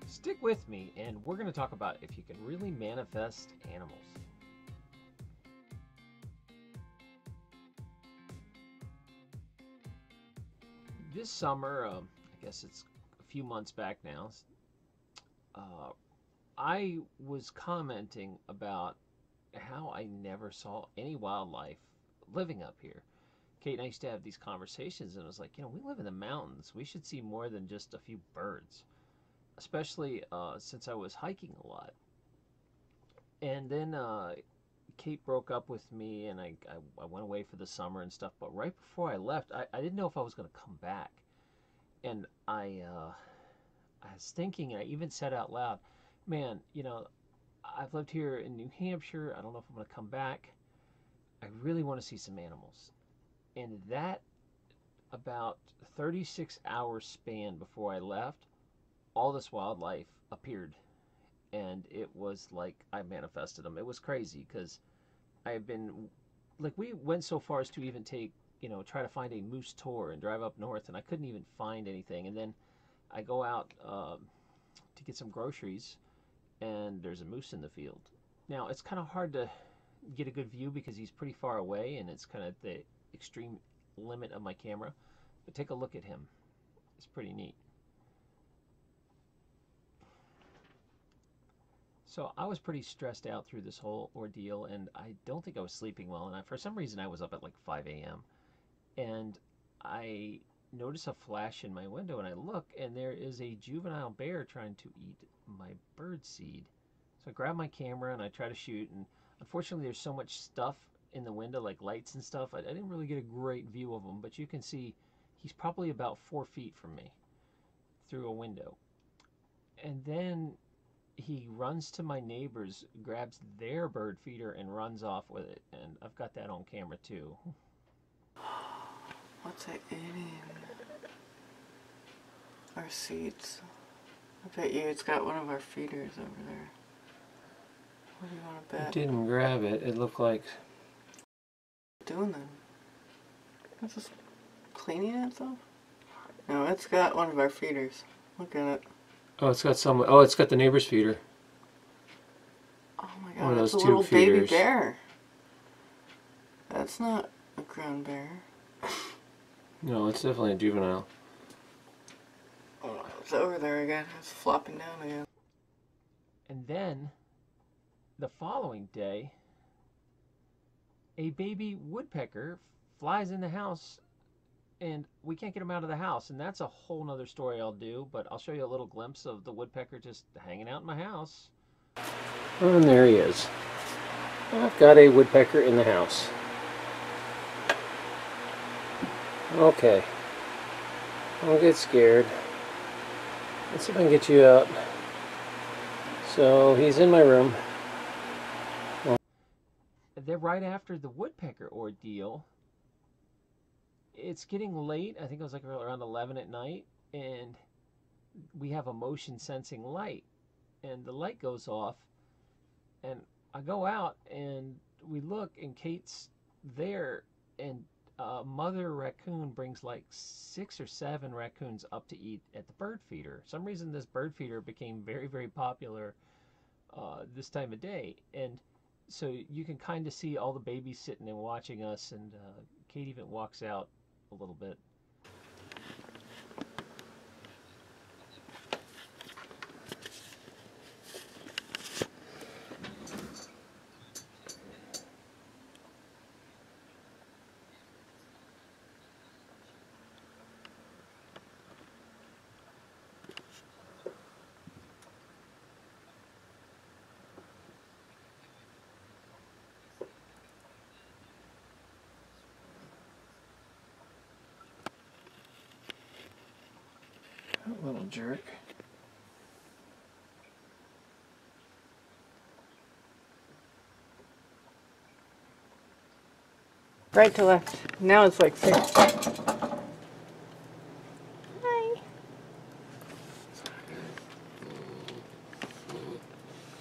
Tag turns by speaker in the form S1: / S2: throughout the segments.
S1: Stick with me, and we're going to talk about if you can really manifest animals. This summer, I guess it's a few months back now, I was commenting about how I never saw any wildlife living up here. Kate and I used to have these conversations, and I was like, we live in the mountains. We should see more than just a few birds, especially since I was hiking a lot. And then Kate broke up with me, and I went away for the summer and stuff. But right before I left, I didn't know if I was going to come back. And I was thinking, and I even said out loud, man, I've lived here in New Hampshire. I don't know if I'm going to come back. I really want to see some animals. And that about 36-hour span before I left, all this wildlife appeared. And it was like I manifested them. It was crazy because I had been, like, we went so far as to even take, try to find a moose tour and drive up north, and I couldn't even find anything. And then I go out to get some groceries, and there's a moose in the field. Now, it's kind of hard to get a good view because he's pretty far away, and it's kind of the extreme limit of my camera. But take a look at him. It's pretty neat. So I was pretty stressed out through this whole ordeal, and I don't think I was sleeping well. And for some reason, I was up at like 5 a.m. And I notice a flash in my window, and I look, and there is a juvenile bear trying to eat my bird seed. So I grab my camera and I try to shoot, and unfortunately there's so much stuff in the window, like lights and stuff, I didn't really get a great view of him, but you can see he's probably about 4 feet from me through a window. And then he runs to my neighbors, grabs their bird feeder, and runs off with it. And I've got that on camera too.
S2: What's it eating? Our seeds. I bet you it's got one of our feeders over there. What do you want to bet?
S1: It didn't grab it. It looked like...
S2: What's it doing then? It's just cleaning itself? No, it's got one of our feeders. Look at it.
S1: Oh, it's got some... Oh, it's got the neighbor's feeder.
S2: Oh my god,
S1: One of those
S2: that's a little
S1: tube
S2: baby
S1: feeders.
S2: bear. That's not a ground bear.
S1: No, it's definitely a juvenile.
S2: Oh, it's over there again. It's flopping down again. And
S1: then, the following day, a baby woodpecker flies in the house, and we can't get him out of the house. And that's a whole nother story I'll do, but I'll show you a little glimpse of the woodpecker just hanging out in my house. And there he is. I've got a woodpecker in the house. Okay. Don't get scared. Let's see if I can get you out. So he's in my room. Then right after the woodpecker ordeal, it's getting late. I think it was like around 11 at night, and we have a motion sensing light, and the light goes off, and I go out and we look, and Kate's there, and mother raccoon brings like 6 or 7 raccoons up to eat at the bird feeder. For some reason this bird feeder became very, very popular this time of day, and so you can kind of see all the babies sitting and watching us, and Kate even walks out a little bit. That little jerk.
S2: right to left. Now it's like 6. Hi.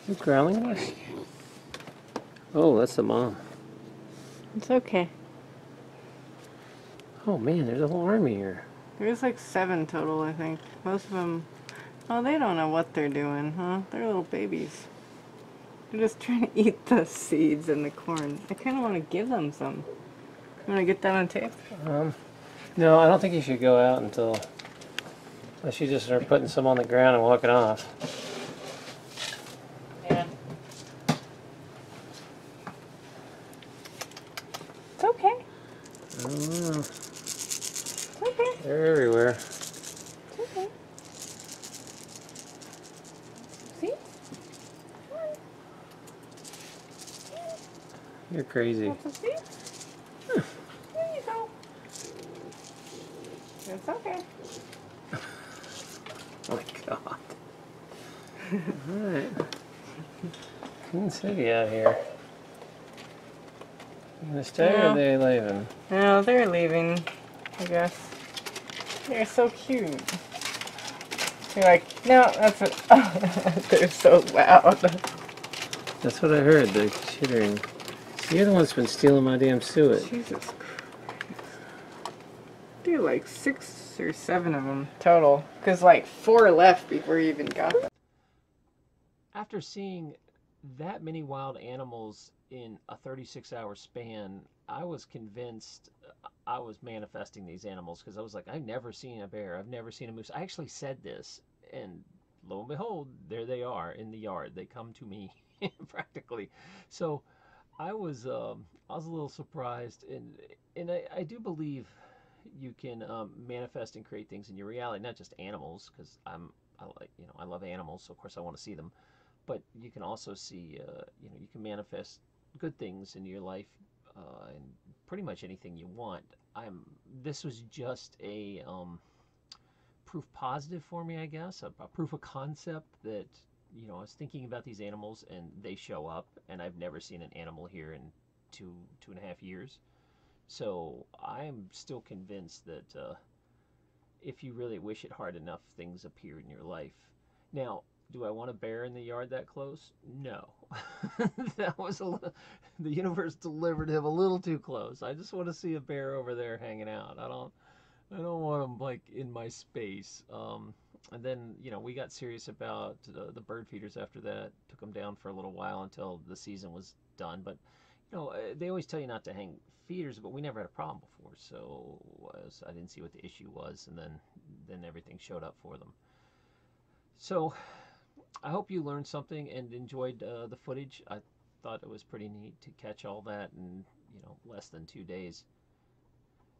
S1: You growling at us? Oh, that's the mom.
S2: It's okay.
S1: Oh man, there's a whole army here.
S2: There's like 7 total, I think. Most of them Oh, they don't know what they're doing, huh? They're little babies. They're just trying to eat the seeds and the corn. I kind of want to give them some. You want to get that on tape?
S1: No, I don't think you should go out unless you just start putting some on the ground and walking off.
S2: Yeah. It's okay.
S1: I don't know.
S2: It's okay.
S1: They're everywhere.
S2: It's okay. See? Come on.
S1: You're crazy.
S2: Want some seeds? There you go. It's okay.
S1: Oh my God. Alright. Queen City out here. You gonna stay or are they leaving?
S2: No, they're leaving, I guess. They're so cute. You're like, no, that's it. They're so loud.
S1: That's what I heard, the chittering. You're the one that's been stealing my damn suet.
S2: Jesus Christ. There are like 6 or 7 of them total. Because like 4 left before you even got them.
S1: After seeing that many wild animals in a 36-hour span, I was convinced I was manifesting these animals because I was like, I've never seen a bear, I've never seen a moose. I actually said this, and lo and behold, there they are in the yard. They come to me practically. So I was a little surprised, and I do believe you can manifest and create things in your reality, not just animals, because I love animals, so of course I want to see them. But you can also see, you can manifest good things in your life, and pretty much anything you want. This was just a proof positive for me, I guess, a proof of concept that, I was thinking about these animals and they show up, and I've never seen an animal here in 2.5 years. So I'm still convinced that if you really wish it hard enough, things appear in your life. Now, do I want a bear in the yard that close? No. That was the universe delivered him a little too close. I just want to see a bear over there hanging out. I don't want him like in my space. And then we got serious about the bird feeders after that. Took them down for a little while until the season was done. But they always tell you not to hang feeders, but we never had a problem before, so I didn't see what the issue was, and then everything showed up for them. So I hope you learned something and enjoyed the footage. I thought it was pretty neat to catch all that in less than 2 days.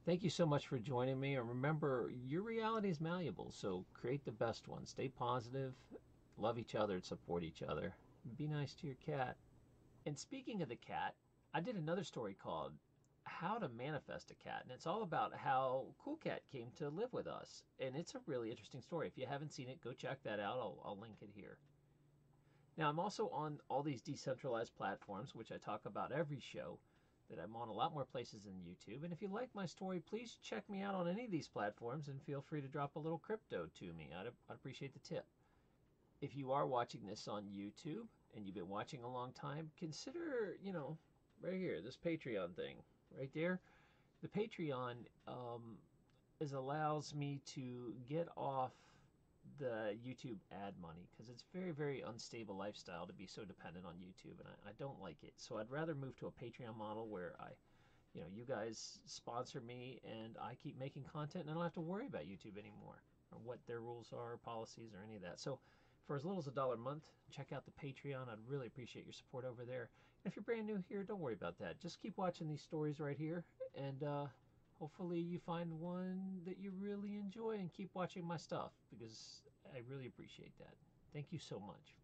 S1: Thank you so much for joining me, and remember, your reality is malleable, so create the best one. Stay positive, love each other, and support each other. Be nice to your cat. And speaking of the cat, I did another story called How to Manifest a Cat, and it's all about how Cool Cat came to live with us. And it's a really interesting story. If you haven't seen it, go check that out. I'll link it here. Now, I'm also on all these decentralized platforms, which I talk about every show, that I'm on a lot more places than YouTube. And if you like my story, please check me out on any of these platforms and feel free to drop a little crypto to me. I'd appreciate the tip. If you are watching this on YouTube and you've been watching a long time, consider, right here, this Patreon thing, right there. The Patreon allows me to get off the YouTube ad money because it's very, very unstable lifestyle to be so dependent on YouTube, and I don't like it. So I'd rather move to a Patreon model where you guys sponsor me and I keep making content and I don't have to worry about YouTube anymore or what their rules are, policies, or any of that. So for as little as $1 a month, check out the Patreon. I'd really appreciate your support over there. And if you're brand new here, don't worry about that. Just keep watching these stories right here, and hopefully you find one that you really enjoy and keep watching my stuff because I really appreciate that. Thank you so much.